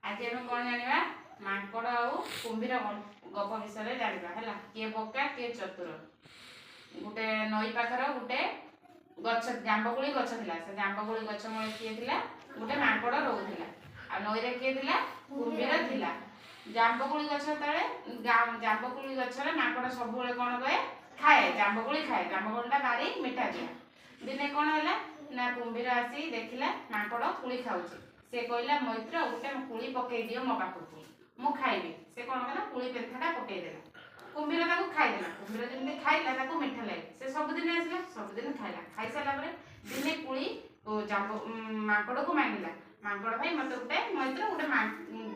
आज आम कौन जाना माकड़ आउ कुंभीर गप विषय जाना है किए बोका किए चतुर। गोटे नई पाखर गोटे गछ जांबकोली गछ थिला से जांबकोली गछ मूल किए थिला गोटे माकड़ रोला आ नई रे किए थिला कुंभीर थिला। जांबकोली गछ तले जांबकोली गछरे माकड़ सब कौन कहे खाए जांबकोली जांबकोलीटा भारी मिठा दिया। दिने कौन है ना कुंभीर आसी देखला माकड़ कुली खाऊची से कहला मैत्र गोटे कुली पकई दियो मो पाखକୁ मु खाइबी। से कौन कला कुली पेंथाटा पकई देला कुंभीर ताको खाइदेला। कुंभीर जमी खाइला ताको मिठा लगे से सबुदिन आसला सबुदिन खाइला खाई सारा पर दिने कुली जांब माकड़ को मांगिला माकड़ भाई मत गोटे मैत्र गोटे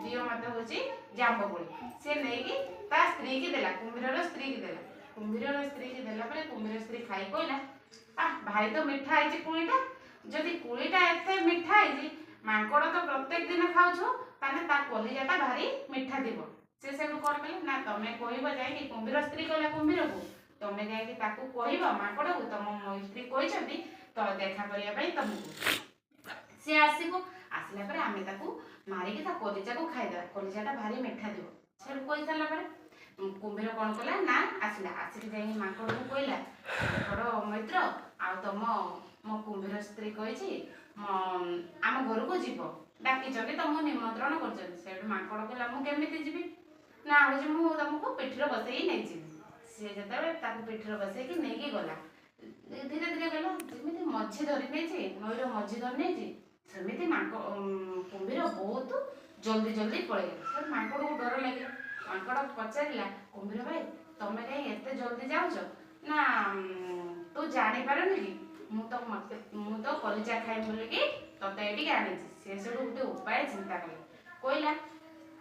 दियो मत हूँ जांबकोली से नहीं ता स्त्री की देला कुंभीर स्त्री की देला। कुंभीर स्त्री की देला पर कुंभीर स्त्री खाई कहला भाई तो मिठा है कुलीटा जदि कुलीटा एते मिठा है माकड़ तो प्रत्येक दिन खाऊ ताने ता कलिजाटा भारी मिठा दिव। से सेठू कौन कले ना तमें कह जाए कुंभीर स्त्री कहला कुंभीर को तमें जाकि कह माकड़ को तुम मैत्री कहते तो देखा करने तुमको सी आसो आसला पर आम मारिकी कलिजा को खाईदे कलिजाटा भारी मिठा दिव। से कही सारापर कुंभीर कौन कला ना आसला आसिक जाए माकड़ को कहला माकड़ मैत्र आ तुम मो कुंभीर स्त्री कही आम घर को जीव डाकी तुम निमंत्रण कर माकड़ कहला मुझे जी ना हूँ तुमको पिठर बसई नहीं जी। सी जो पिठर बसई नहीं गला धीरे धीरे गला जमी मझी धरी नहीं नईर मझी धरी नहीं सेमती कुंभीर बहुत जल्दी जल्दी पलैगला। माकड़ को डर लगे माकड़ पचारा कुंभीर भाई तुम्हें कहीं एत जल्दी जाऊच ना तू जापार कि मु कलिजा खाई बोलिकी ते ये आनी सी गोटे उपाय चिंता कला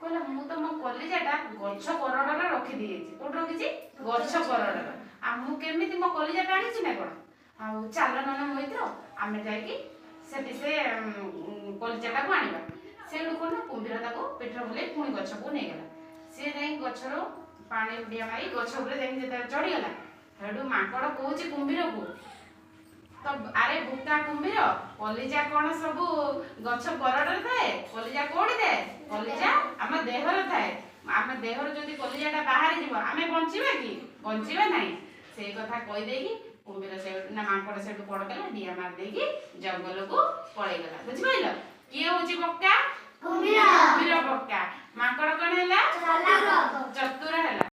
कहला मु तो मो कलिजाटा गछ करड़े रखीदी कौट रखी गछ करड़े आ मुझे मो कलिजाटा आनी ना कौन आ चल ना मैत्र आम जाकि से कलिजाटा को आना से कौन ना कुंभीर पिठर बुले पुणी गछ को नहीं गला सी जा गचर पानी उड़िया मारी गछ चढ़ीगला हेटू माकड़ कौच कुंभीर को तो अरे बुका कुंभीर कलिजा कौन सब गछ करड़े थाए कलिजा कौटी थाए कलिजा आम देहर थाए आम देहर जदि कलिजाटा बाहर जीव आम बंचा कि बंचा ना से कथा कहीदेकी कुंभीर से ना माकड़ से कौन कला डिया मार देकी जंगल को पलैगला। बुझिपाल किए हूँ बक्का कुंभीर बक्का माकड़ कौन है चतुर है।